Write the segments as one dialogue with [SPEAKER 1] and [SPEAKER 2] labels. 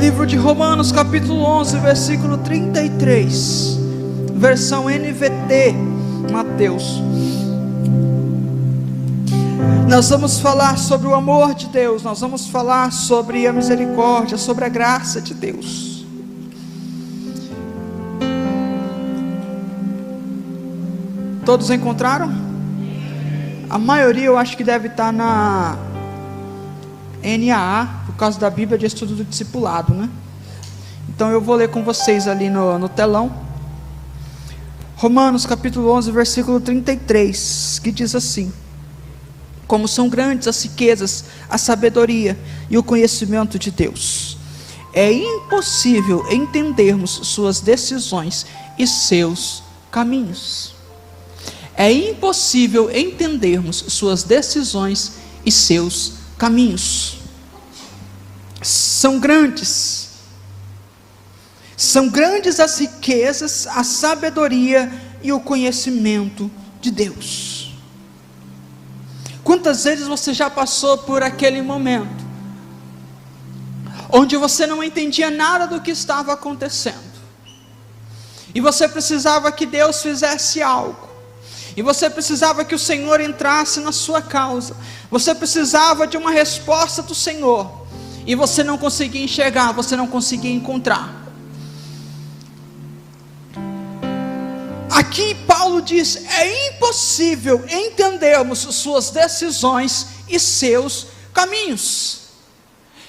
[SPEAKER 1] Livro de Romanos, capítulo 11, versículo 33, versão NVT, Mateus. Nós vamos falar sobre o amor de Deus, nós vamos falar sobre a misericórdia, sobre a graça de Deus. Todos encontraram? A maioria eu acho que deve estar na NAA, por causa da Bíblia de Estudo do Discipulado, né? Então eu vou ler com vocês ali no telão. Romanos capítulo 11, versículo 33, que diz assim: como são grandes as riquezas, a sabedoria e o conhecimento de Deus, é impossível entendermos suas decisões e seus caminhos. É impossível entendermos suas decisões e seus caminhos. São grandes as riquezas, a sabedoria e o conhecimento de Deus. Quantas vezes você já passou por aquele momento onde você não entendia nada do que estava acontecendo, e você precisava que Deus fizesse algo, e você precisava que o Senhor entrasse na sua causa, você precisava de uma resposta do Senhor, e você não conseguia enxergar, você não conseguia encontrar. Aqui Paulo diz: é impossível entendermos suas decisões e seus caminhos.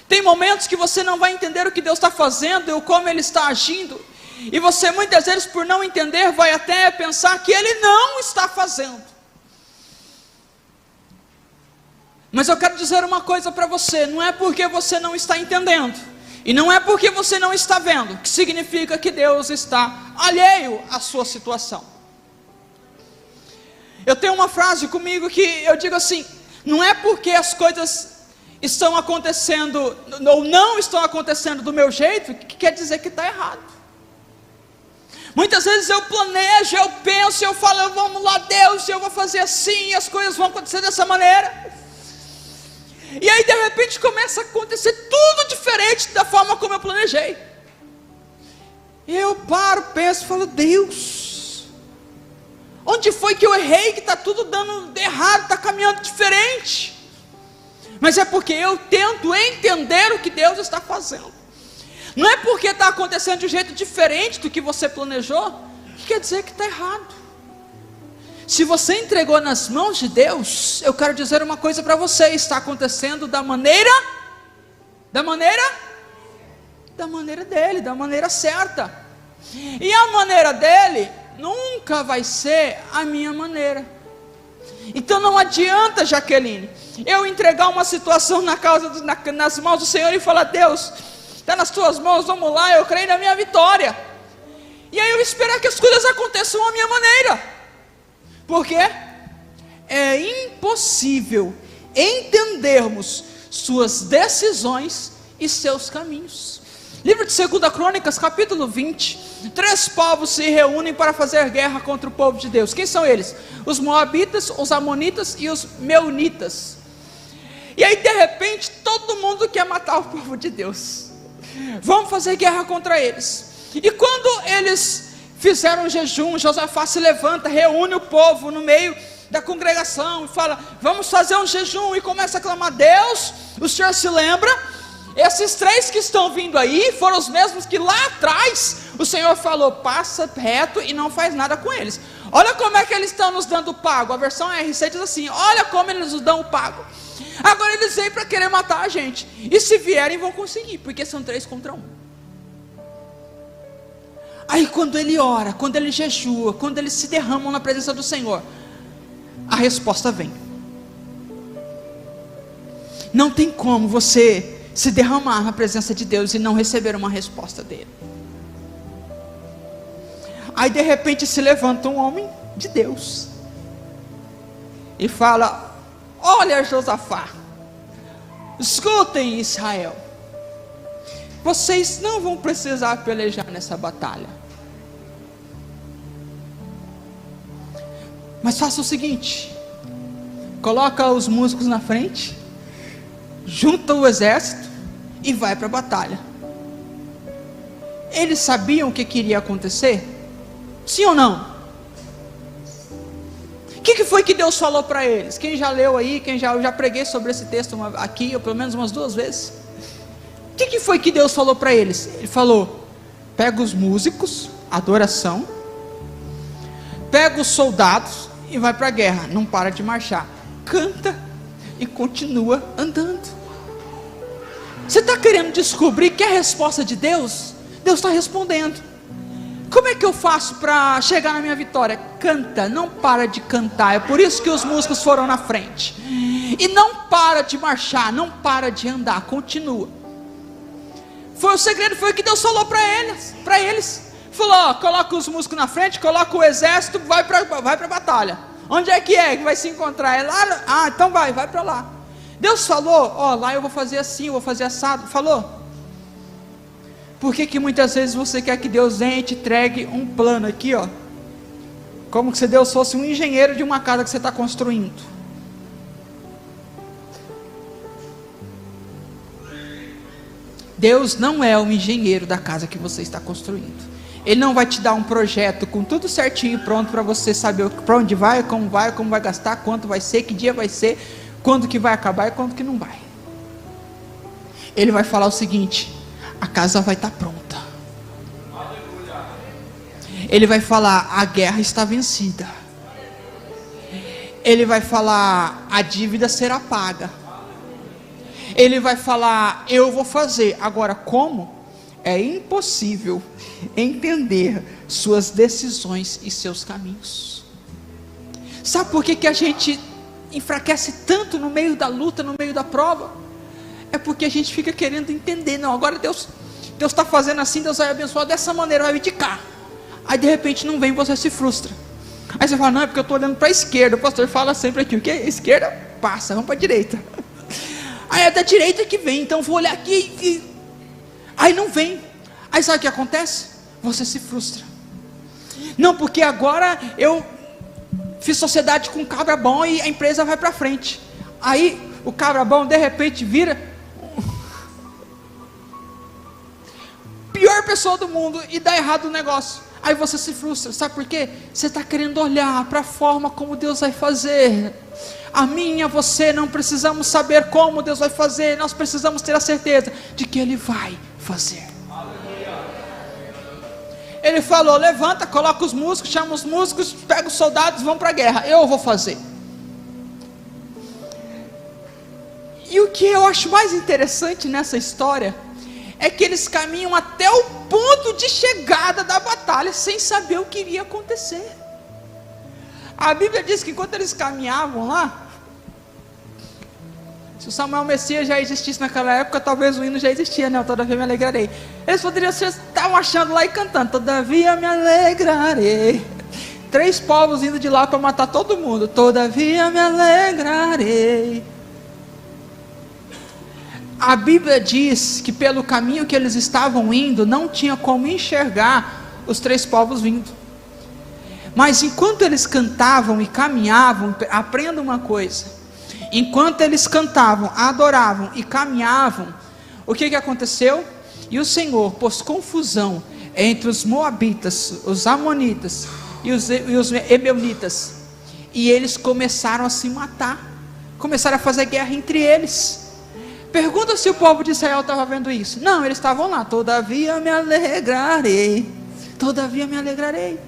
[SPEAKER 1] Tem momentos que você não vai entender o que Deus está fazendo e como Ele está agindo, e você muitas vezes, por não entender, vai até pensar que Ele não está fazendo. Mas eu quero dizer uma coisa para você: não é porque você não está entendendo, e não é porque você não está vendo, que significa que Deus está alheio à sua situação. Eu tenho uma frase comigo que eu digo assim: não é porque as coisas estão acontecendo, ou não estão acontecendo do meu jeito, que quer dizer que está errado. Muitas vezes eu planejo, eu penso, eu falo: vamos lá Deus, eu vou fazer assim, e as coisas vão acontecer dessa maneira. E aí de repente começa a acontecer tudo diferente da forma como eu planejei. E eu paro, penso e falo: Deus, onde foi que eu errei, que está tudo dando errado, está caminhando diferente? Mas é porque eu tento entender o que Deus está fazendo. Não é porque está acontecendo de um jeito diferente do que você planejou, que quer dizer que está errado. Se você entregou nas mãos de Deus, eu quero dizer uma coisa para você: está acontecendo da maneira dele, da maneira certa. E a maneira dele nunca vai ser a minha maneira. Então não adianta, Jaqueline, eu entregar uma situação nas mãos do Senhor e falar: Deus, está nas tuas mãos, vamos lá, eu creio na minha vitória. E aí eu esperar que as coisas aconteçam à minha maneira. Porque é impossível entendermos suas decisões e seus caminhos. Livro de 2 Crônicas, capítulo 20. 3 povos se reúnem para fazer guerra contra o povo de Deus. Quem são eles? Os moabitas, os amonitas e os meunitas. E aí de repente todo mundo quer matar o povo de Deus. Vamos fazer guerra contra eles. E quando eles fizeram um jejum, Josafá se levanta, reúne o povo no meio da congregação e fala: vamos fazer um jejum, e começa a clamar: Deus, o Senhor se lembra? Esses 3 que estão vindo aí foram os mesmos que lá atrás o Senhor falou: passa reto e não faz nada com eles. Olha como é que eles estão nos dando pago. A versão RC diz assim: olha como eles nos dão o pago. Agora eles vêm para querer matar a gente, e se vierem vão conseguir, porque são 3 contra 1. Aí quando ele ora, quando ele jejua, quando eles se derramam na presença do Senhor, a resposta vem. Não tem como você se derramar na presença de Deus e não receber uma resposta dele. Aí de repente se levanta um homem de Deus e fala: olha, Josafá, escutem, Israel, vocês não vão precisar pelejar nessa batalha, mas faça o seguinte: coloca os músicos na frente, junta o exército e vai para a batalha. eles sabiam o que iria acontecer? Sim ou não? O que foi que Deus falou para eles? Quem já leu aí, eu já preguei sobre esse texto aqui, ou pelo menos umas 2 vezes. O que foi que Deus falou para eles? Ele falou: pega os músicos, adoração, pega os soldados e vai para a guerra, não para de marchar, canta e continua andando. Você está querendo descobrir que é a resposta de Deus? Deus está respondendo. Como é que eu faço para chegar na minha vitória? Canta, não para de cantar. É por isso que os músicos foram na frente. E não para de marchar, não para de andar, continua. Foi o segredo, foi o que Deus falou para eles. Falou: coloca os músicos na frente, coloca o exército, vai para a batalha. Onde é que vai se encontrar? É lá? Então vai para lá. Deus falou: lá eu vou fazer assim, eu vou fazer assado. Falou. Por que muitas vezes você quer que Deus venha e te entregue um plano aqui, como se Deus fosse um engenheiro de uma casa que você está construindo? Deus não é o engenheiro da casa que você está construindo. Ele não vai te dar um projeto com tudo certinho pronto para você saber para onde vai, como vai gastar, quanto vai ser, que dia vai ser, quando que vai acabar e quando que não vai. Ele vai falar o seguinte: a casa vai estar pronta. Ele vai falar: a guerra está vencida. Ele vai falar: a dívida será paga. Ele vai falar: eu vou fazer. Agora, como? É impossível entender suas decisões e seus caminhos. Sabe por que a gente enfraquece tanto no meio da luta, no meio da prova? É porque a gente fica querendo entender. Não, agora Deus está fazendo assim, Deus vai abençoar dessa maneira, vai vir de cá. Aí de repente não vem, você se frustra. Aí você fala: não, é porque eu estou olhando para a esquerda. O pastor fala sempre aqui: o que? Esquerda passa, vamos para a direita. Aí é da direita que vem, então vou olhar aqui aí não vem. Aí sabe o que acontece? Você se frustra. Não, porque agora eu fiz sociedade com um cabra bom e a empresa vai para frente. Aí o cabra bom de repente vira pior pessoa do mundo e dá errado o negócio. Aí você se frustra. Sabe por quê? Você está querendo olhar para a forma como Deus vai fazer. A mim e a você não precisamos saber como Deus vai fazer. Nós precisamos ter a certeza de que Ele vai fazer. Ele falou: levanta, coloca os músicos, chama os músicos, pega os soldados, vão para a guerra. Eu vou fazer. E o que eu acho mais interessante nessa história é que eles caminham até o ponto de chegada da batalha sem saber o que iria acontecer. A Bíblia diz que enquanto eles caminhavam lá, se o Samuel Messias já existisse naquela época, talvez o hino já existia, né? Todavia me alegrarei. Eles poderiam estar marchando lá e cantando: todavia me alegrarei. 3 povos indo de lá para matar todo mundo: todavia me alegrarei. A Bíblia diz que pelo caminho que eles estavam indo, não tinha como enxergar os 3 povos vindo. Mas enquanto eles cantavam e caminhavam, aprenda uma coisa: enquanto eles cantavam, adoravam e caminhavam, o que aconteceu? E o Senhor pôs confusão entre os moabitas, os amonitas e os emeunitas, e eles começaram a se matar, começaram a fazer guerra entre eles. Pergunta se o povo de Israel estava vendo isso. Não, eles estavam lá: todavia me alegrarei, todavia me alegrarei.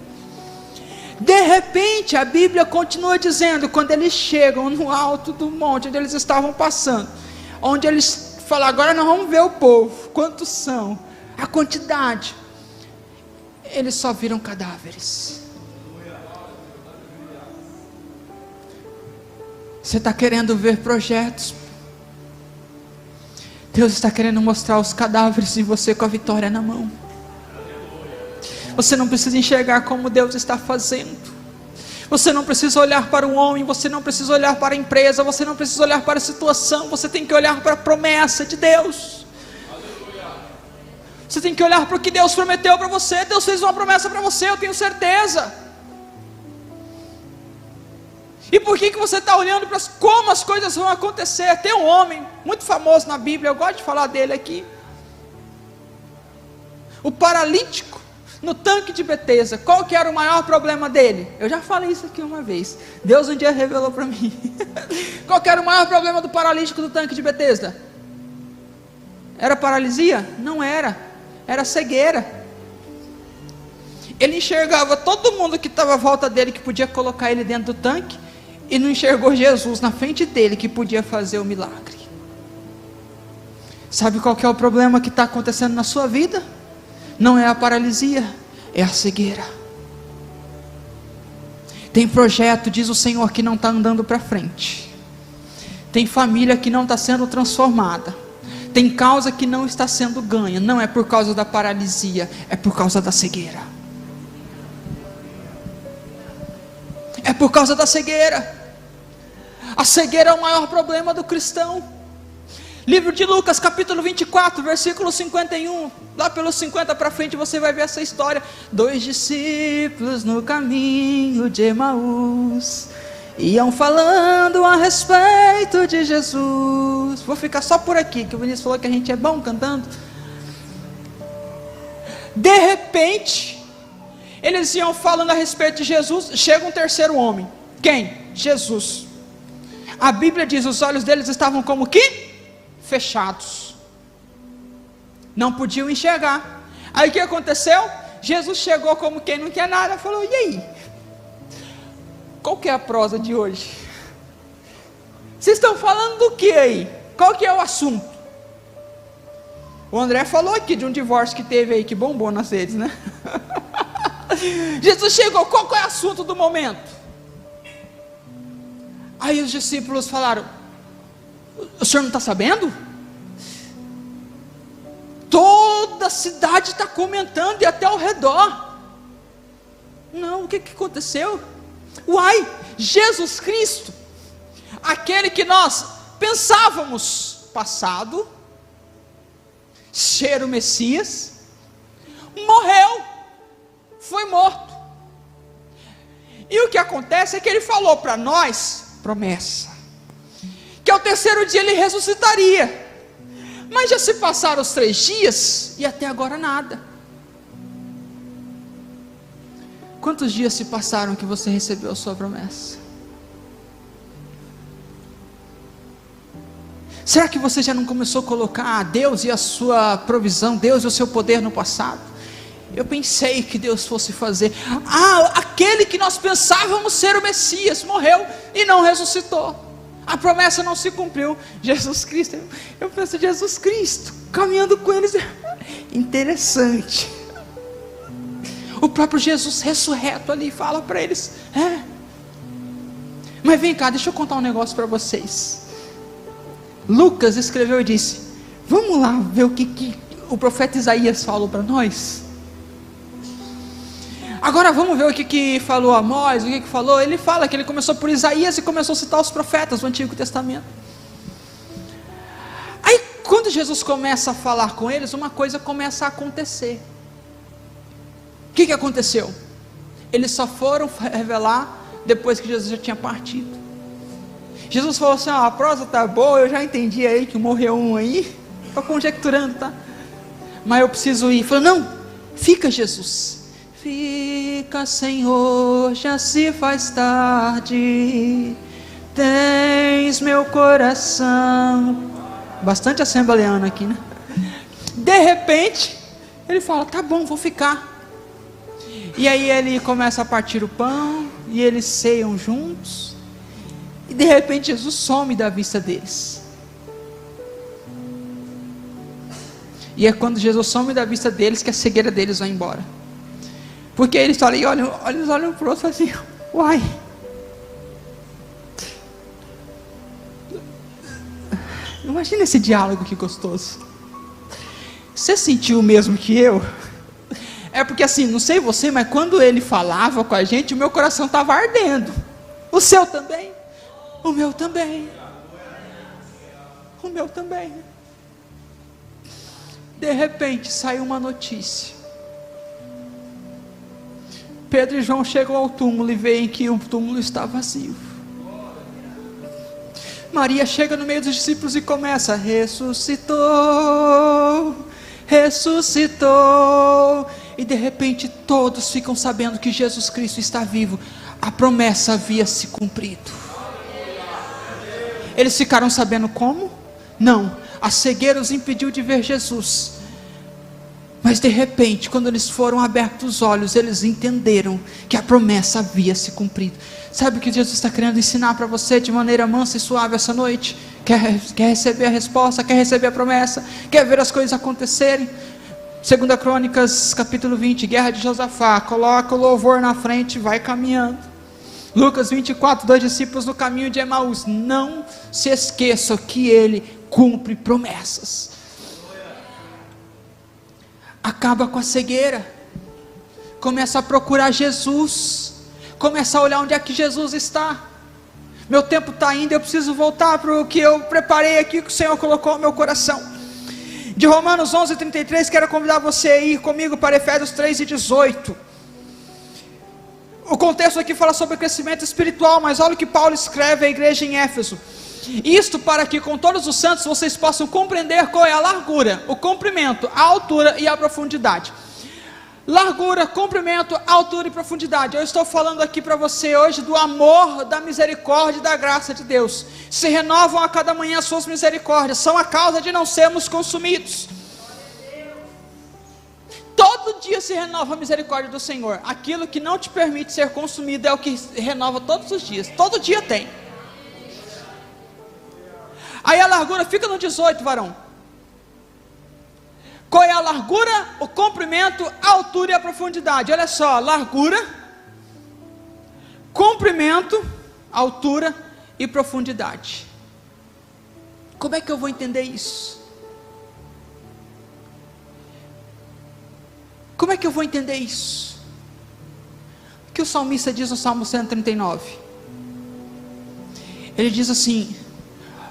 [SPEAKER 1] De repente a Bíblia continua dizendo: quando eles chegam no alto do monte onde eles estavam passando, onde eles falam: agora nós vamos ver o povo, quantos são, a quantidade, eles só viram cadáveres. Você está querendo ver projetos? Deus está querendo mostrar os cadáveres e você com a vitória na mão. Você não precisa enxergar como Deus está fazendo. Você não precisa olhar para o homem, você não precisa olhar para a empresa, você não precisa olhar para a situação, você tem que olhar para a promessa de Deus. Você tem que olhar para o que Deus prometeu para você. Deus fez uma promessa para você, eu tenho certeza. E por que você está olhando para como as coisas vão acontecer? Tem um homem muito famoso na Bíblia, eu gosto de falar dele aqui. O paralítico no tanque de Betesda, qual que era o maior problema dele? Eu já falei isso aqui uma vez, Deus um dia revelou para mim. Qual que era o maior problema do paralítico do tanque de Betesda? Era paralisia? Não era, era cegueira. Ele enxergava todo mundo que estava à volta dele, que podia colocar ele dentro do tanque, e não enxergou Jesus na frente dele, que podia fazer o milagre. Sabe qual que é o problema que está acontecendo na sua vida? Não é a paralisia, é a cegueira. Tem projeto, diz o Senhor, que não está andando para frente. Tem família que não está sendo transformada. Tem causa que não está sendo ganha. Não é por causa da paralisia, é por causa da cegueira. É por causa da cegueira. A cegueira é o maior problema do cristão. Livro de Lucas, capítulo 24, versículo 51, lá pelos 50 para frente você vai ver essa história. 2 discípulos no caminho de Emaús iam falando a respeito de Jesus. Vou ficar só por aqui, que o Vinícius falou que a gente é bom cantando. De repente, eles iam falando a respeito de Jesus, chega um terceiro homem. Quem? Jesus. A Bíblia diz, os olhos deles estavam como que? Fechados, não podiam enxergar. Aí o que aconteceu? Jesus chegou como quem não quer nada, falou: e aí? Qual que é a prosa de hoje? Vocês estão falando do que aí? Qual que é o assunto? O André falou aqui de um divórcio que teve aí, que bombou nas redes, né? Jesus chegou, qual que é o assunto do momento? Aí os discípulos falaram: o senhor não está sabendo? Toda a cidade está comentando e até ao redor. Não, o que aconteceu? Uai, Jesus Cristo, aquele que nós pensávamos passado, ser o Messias, morreu, foi morto. E o que acontece é que ele falou para nós, promessa, que ao terceiro dia ele ressuscitaria. Mas já se passaram os 3 dias e até agora nada. Quantos dias se passaram que você recebeu a sua promessa? Será que você já não começou a colocar Deus e a sua provisão, Deus e o seu poder no passado? Eu pensei que Deus fosse fazer. Aquele que nós pensávamos ser o Messias morreu e não ressuscitou. A promessa não se cumpriu. Jesus Cristo, eu penso, Jesus Cristo, caminhando com eles, interessante. O próprio Jesus ressurreto ali fala para eles: mas vem cá, deixa eu contar um negócio para vocês. Lucas escreveu e disse: vamos lá ver o que o profeta Isaías falou para nós. Agora vamos ver o que falou Amós, o que falou. Ele fala que ele começou por Isaías e começou a citar os profetas do Antigo Testamento. Aí quando Jesus começa a falar com eles, uma coisa começa a acontecer. O que aconteceu? Eles só foram revelar depois que Jesus já tinha partido. Jesus falou assim: a prosa tá boa, eu já entendi aí que morreu um aí, estou conjecturando, tá? Mas eu preciso ir. Ele falou: não, fica, Jesus. Fica, Senhor, já se faz tarde, tens meu coração. Bastante assembleano aqui, né? De repente, ele fala: tá bom, vou ficar. E aí ele começa a partir o pão, e eles ceiam juntos, e de repente Jesus some da vista deles. E é quando Jesus some da vista deles que a cegueira deles vai embora. Porque eles falam, e olham para o outro assim: uai, imagina esse diálogo que gostoso. Você sentiu o mesmo que eu? É porque assim, não sei você, mas quando ele falava com a gente, o meu coração estava ardendo. O seu também? O meu também. O meu também. De repente saiu uma notícia. Pedro e João chegam ao túmulo e veem que o túmulo está vazio. Maria chega no meio dos discípulos e começa: ressuscitou, ressuscitou. E de repente todos ficam sabendo que Jesus Cristo está vivo. A promessa havia se cumprido. Eles ficaram sabendo como? Não, a cegueira os impediu de ver Jesus. Mas de repente, quando eles foram abertos os olhos, eles entenderam que a promessa havia se cumprido. Sabe o que Jesus está querendo ensinar para você de maneira mansa e suave essa noite? Quer receber a resposta, quer receber a promessa, quer ver as coisas acontecerem? 2 Crônicas capítulo 20, guerra de Josafá, coloca o louvor na frente e vai caminhando. Lucas 24, 2 discípulos no caminho de Emaús. Não se esqueçam que ele cumpre promessas. Acaba com a cegueira, começa a procurar Jesus, começa a olhar onde é que Jesus está. Meu tempo está indo, eu preciso voltar para o que eu preparei aqui, que o Senhor colocou no meu coração. De Romanos 11, 33, quero convidar você a ir comigo para Efésios 3 e 18. O contexto aqui fala sobre crescimento espiritual, mas olha o que Paulo escreve à igreja em Éfeso. Isto para que com todos os santos vocês possam compreender qual é a largura, o comprimento, a altura e a profundidade. Largura, comprimento, altura e profundidade. Eu estou falando aqui para você hoje do amor, da misericórdia e da graça de Deus. Se renovam a cada manhã as suas misericórdias, são a causa de não sermos consumidos. Todo dia se renova a misericórdia do Senhor. Aquilo que não te permite ser consumido é o que renova todos os dias. Todo dia tem. Aí a largura, fica no 18, varão. Qual é a largura, o comprimento, a altura e a profundidade? Olha só, largura, comprimento, altura e profundidade. Como é que eu vou entender isso? Como é que eu vou entender isso? O que o salmista diz no Salmo 139? Ele diz assim: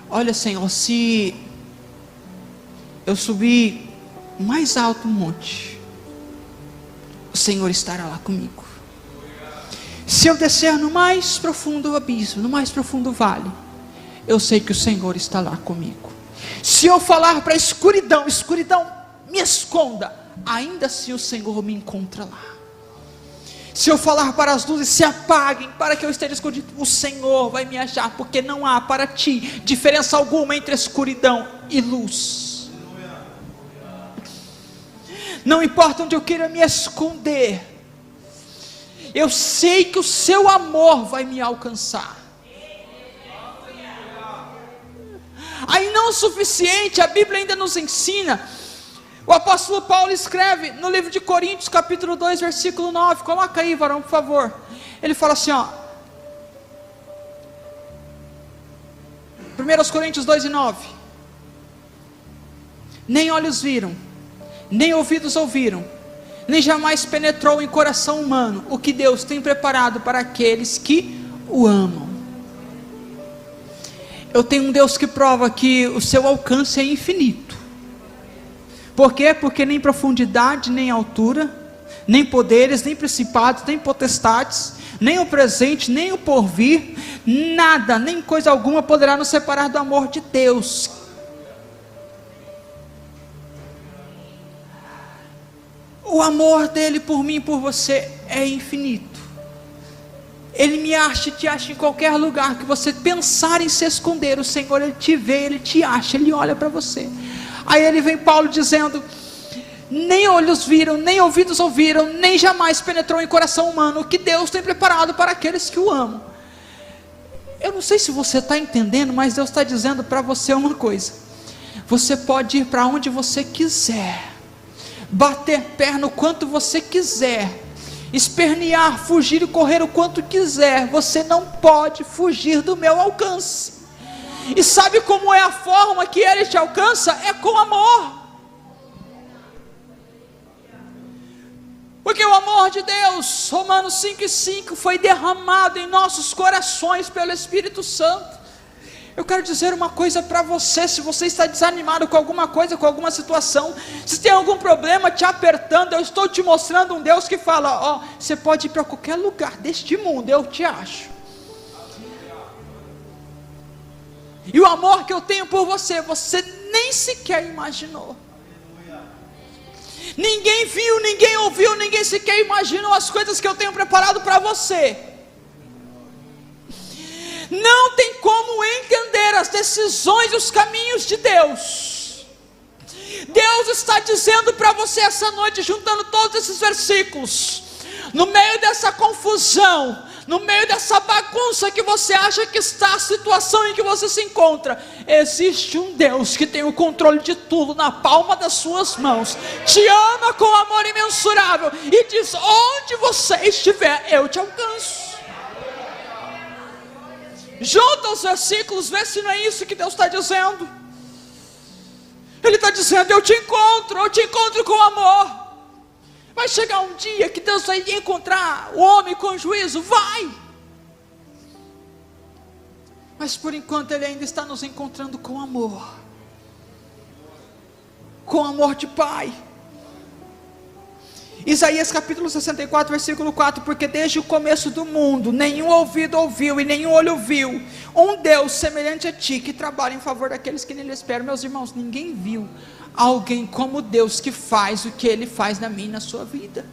[SPEAKER 1] olha, Senhor, se eu subir mais alto um monte, o Senhor estará lá comigo. Se eu descer no mais profundo abismo, no mais profundo vale, eu sei que o Senhor está lá comigo. Se eu falar para a escuridão, escuridão, me esconda, ainda assim o Senhor me encontra lá. Se eu falar para as luzes, se apaguem, para que eu esteja escondido, o Senhor vai me achar, porque não há para ti diferença alguma entre escuridão e luz. Não importa onde eu queira me esconder, eu sei que o seu amor vai me alcançar. Aí não o suficiente, a Bíblia ainda nos ensina. O apóstolo Paulo escreve no livro de Coríntios, capítulo 2, versículo 9. Coloca aí, varão, por favor. Ele fala assim, ó. 1 Coríntios 2 e 9. Nem olhos viram, nem ouvidos ouviram, nem jamais penetrou em coração humano o que Deus tem preparado para aqueles que o amam. Eu tenho um Deus que prova que o seu alcance é infinito. Por quê? Porque nem profundidade, nem altura, nem poderes, nem principados, nem potestades, nem o presente, nem o porvir, nada, nem coisa alguma poderá nos separar do amor de Deus. O amor dele por mim e por você é infinito. Ele me acha e te acha em qualquer lugar que você pensar em se esconder. O Senhor, Ele te vê, Ele te acha, Ele olha para você. Aí ele vem Paulo dizendo: nem olhos viram, nem ouvidos ouviram, nem jamais penetrou em coração humano o que Deus tem preparado para aqueles que o amam. Eu não sei se você está entendendo, mas Deus está dizendo para você uma coisa: você pode ir para onde você quiser, bater perna o quanto você quiser, espernear, fugir e correr o quanto quiser, você não pode fugir do meu alcance. E sabe como é a forma que Ele te alcança? É com amor. Porque o amor de Deus, Romanos 5:5, foi derramado em nossos corações pelo Espírito Santo. Eu quero dizer uma coisa para você: se você está desanimado com alguma coisa, com alguma situação, se tem algum problema te apertando, eu estou te mostrando um Deus que fala: ó, você pode ir para qualquer lugar deste mundo, eu te acho. E o amor que eu tenho por você, você nem sequer imaginou. Ninguém viu, ninguém ouviu, ninguém sequer imaginou as coisas que eu tenho preparado para você. Não tem como entender as decisões e os caminhos de Deus. Deus está dizendo para você essa noite, juntando todos esses versículos, no meio dessa confusão, no meio dessa bagunça que você acha que está a situação em que você se encontra, existe um Deus que tem o controle de tudo na palma das suas mãos, te ama com amor imensurável e diz: onde você estiver, eu te alcanço. Junta os versículos, vê se não é isso que Deus está dizendo. Ele está dizendo: eu te encontro com amor. Vai chegar um dia que Deus vai encontrar o homem com juízo, vai. Mas por enquanto Ele ainda está nos encontrando com amor de Pai. Isaías capítulo 64, versículo 4: porque desde o começo do mundo, nenhum ouvido ouviu e nenhum olho viu um Deus semelhante a ti, que trabalha em favor daqueles que nele esperam. Meus irmãos, ninguém viu alguém como Deus, que faz o que Ele faz na minha e na sua vida.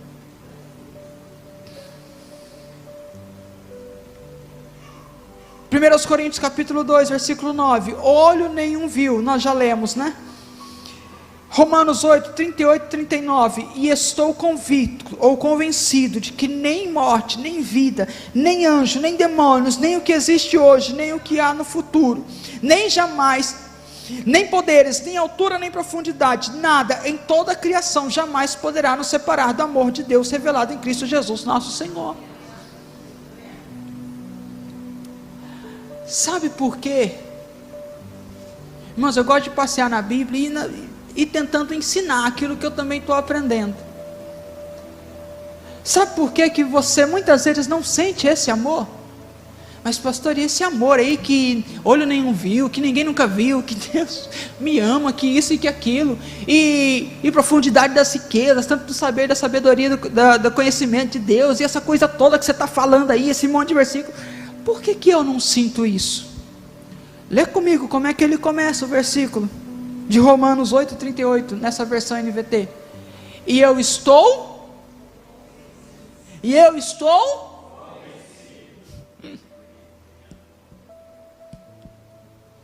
[SPEAKER 1] Primeiros Coríntios capítulo 2, versículo 9: olho nenhum viu, nós já lemos, né? Romanos 8, 38 e 39: e estou convicto ou convencido de que nem morte, nem vida, nem anjo, nem demônios, nem o que existe hoje, nem o que há no futuro, nem jamais, nem poderes, nem altura, nem profundidade, nada em toda a criação jamais poderá nos separar do amor de Deus revelado em Cristo Jesus nosso Senhor. Sabe por quê? Irmãos, eu gosto de passear na Bíblia e tentando ensinar aquilo que eu também estou aprendendo. Sabe por que que você muitas vezes não sente esse amor? Mas pastor, e esse amor aí que olho nenhum viu, que ninguém nunca viu, que Deus me ama, que isso e que aquilo, e profundidade das riquezas, tanto do saber, da sabedoria, do conhecimento de Deus, e essa coisa toda que você está falando aí, esse monte de versículo, por que que eu não sinto isso? Lê comigo como é que ele começa o versículo de Romanos 8, 38, nessa versão NVT. E eu estou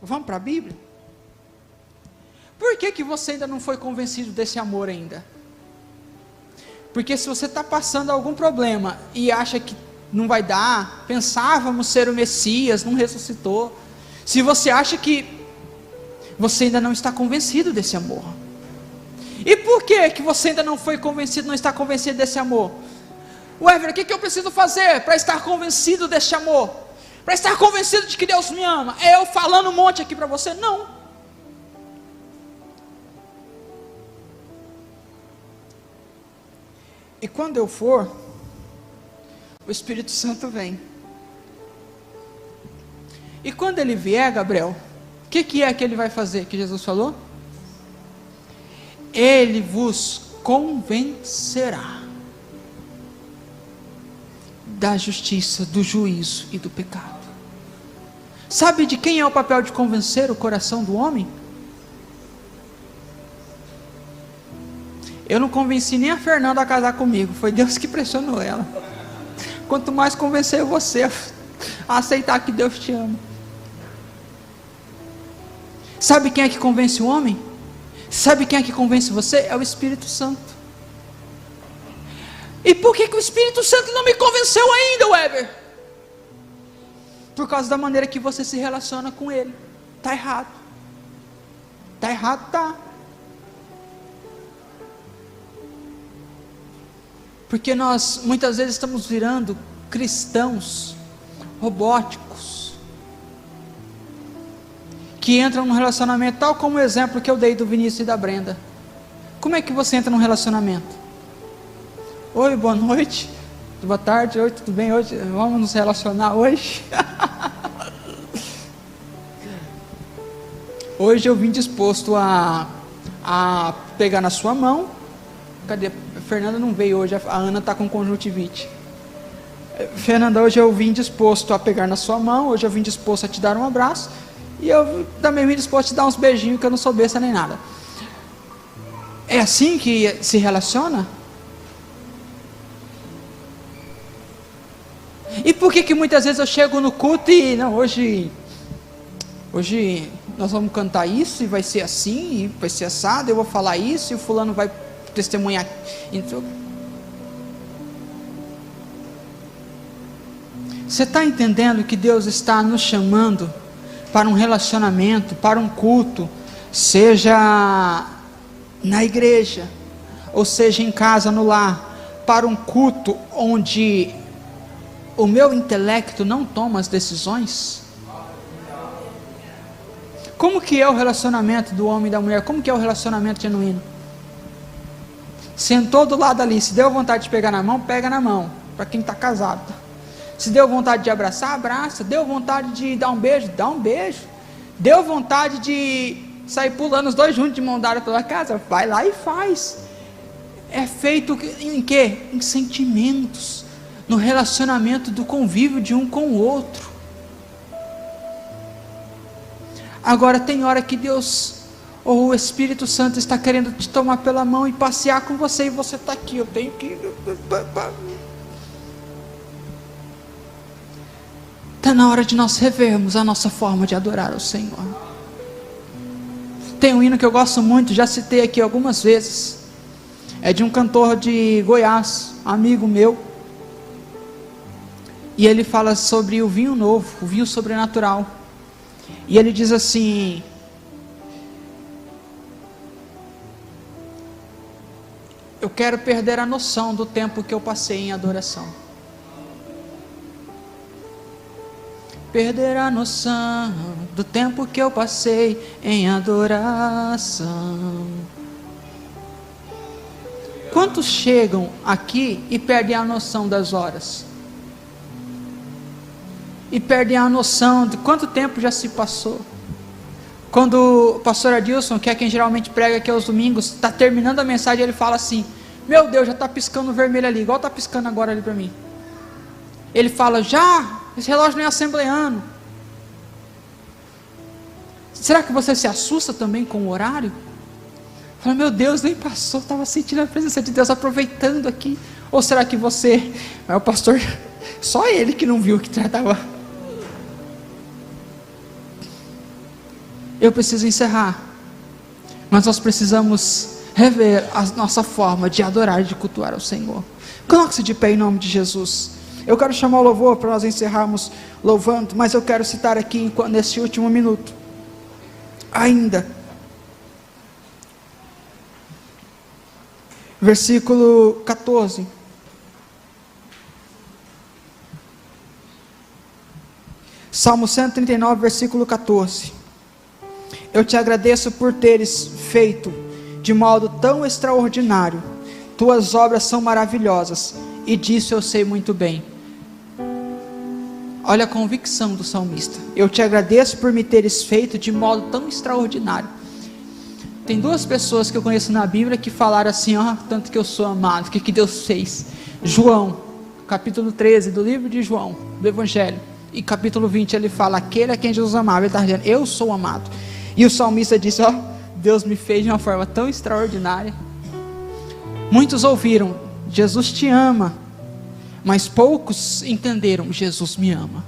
[SPEAKER 1] Vamos para a Bíblia? Por que que você ainda não foi convencido desse amor ainda? Porque se você está passando algum problema e acha que não vai dar, pensávamos ser o Messias, não ressuscitou, se você acha que você ainda não está convencido desse amor. E por que você ainda não foi convencido, não está convencido desse amor? Weber, o que eu preciso fazer para estar convencido desse amor? Para estar convencido de que Deus me ama? É eu falando um monte aqui para você? Não. E quando eu for, o Espírito Santo vem. E quando ele vier, Gabriel, o que é que ele vai fazer, que Jesus falou? Ele vos convencerá da justiça, do juízo e do pecado. Sabe de quem é o papel de convencer o coração do homem? Eu não convenci nem a Fernanda a casar comigo, foi Deus que pressionou ela. Quanto mais convencer você a aceitar que Deus te ama. Sabe quem é que convence o homem? Sabe quem é que convence você? É o Espírito Santo. E por que o Espírito Santo não me convenceu ainda, Weber? Por causa da maneira que você se relaciona com Ele. Está errado. Está errado, tá. Porque nós muitas vezes estamos virando cristãos robóticos, que entram num relacionamento, tal como o exemplo que eu dei do Vinícius e da Brenda. Como é que você entra num relacionamento? Oi, boa noite, boa tarde, oi, tudo bem hoje? Vamos nos relacionar hoje? Hoje eu vim disposto a pegar na sua mão. Cadê? A Fernanda não veio hoje, a Ana está com conjuntivite. Fernanda, hoje eu vim disposto a pegar na sua mão, hoje eu vim disposto a te dar um abraço, e eu também vim disposto a te dar uns beijinhos, que eu não sou besta nem nada. É assim que se relaciona? E por que muitas vezes eu chego no culto e, não, hoje nós vamos cantar isso e vai ser assim, e vai ser assado, eu vou falar isso e o fulano vai testemunhar. Então, você está entendendo que Deus está nos chamando para um relacionamento, para um culto, seja na igreja, ou seja em casa, no lar, para um culto onde o meu intelecto não toma as decisões? Como que é o relacionamento do homem e da mulher? Como que é o relacionamento genuíno? Sentou do lado ali, se deu vontade de pegar na mão, pega na mão, para quem está casado. Se deu vontade de abraçar, abraça. Deu vontade de dar um beijo, dá um beijo. Deu vontade de sair pulando os dois juntos de mão dada pela casa, vai lá e faz. É feito em quê? Em sentimentos, no relacionamento do convívio de um com o outro. Agora tem hora que Deus, ou o Espírito Santo está querendo te tomar pela mão e passear com você, e você está aqui, eu tenho que... Está na hora de nós revermos a nossa forma de adorar ao Senhor. Tem um hino que eu gosto muito, já citei aqui algumas vezes, é de um cantor de Goiás, amigo meu, e ele fala sobre o vinho novo, o vinho sobrenatural, e ele diz assim: eu quero perder a noção do tempo que eu passei em adoração. Perder a noção do tempo que eu passei em adoração. Quantos chegam aqui e perdem a noção das horas? E perdem a noção de quanto tempo já se passou. Quando o pastor Adilson, que é quem geralmente prega aqui aos domingos, está terminando a mensagem, ele fala assim: meu Deus, já está piscando vermelho ali, igual está piscando agora ali para mim. Ele fala: já, esse relógio não é assembleano. Será que você se assusta também com o horário? Fala: meu Deus, nem passou, estava sentindo a presença de Deus, aproveitando aqui. Ou será que você, mas o pastor, só ele que não viu que tratava. Eu preciso encerrar, mas nós precisamos rever a nossa forma de adorar e de cultuar ao Senhor. Coloque-se de pé em nome de Jesus. Eu quero chamar o louvor para nós encerrarmos louvando, mas eu quero citar aqui nesse último minuto, ainda, versículo 14, Salmo 139, versículo 14, eu te agradeço por teres feito de modo tão extraordinário, tuas obras são maravilhosas, e disso eu sei muito bem. Olha a convicção do salmista: eu te agradeço por me teres feito de modo tão extraordinário. Tem duas pessoas que eu conheço na Bíblia que falaram assim: ó, tanto que eu sou amado, o que Deus fez. João, capítulo 13 do livro de João, do Evangelho, e capítulo 20 ele fala: aquele a quem Jesus amava, ele está dizendo, eu sou amado. E o salmista disse: ó, Deus me fez de uma forma tão extraordinária. Muitos ouviram: Jesus te ama, mas poucos entenderam: Jesus me ama.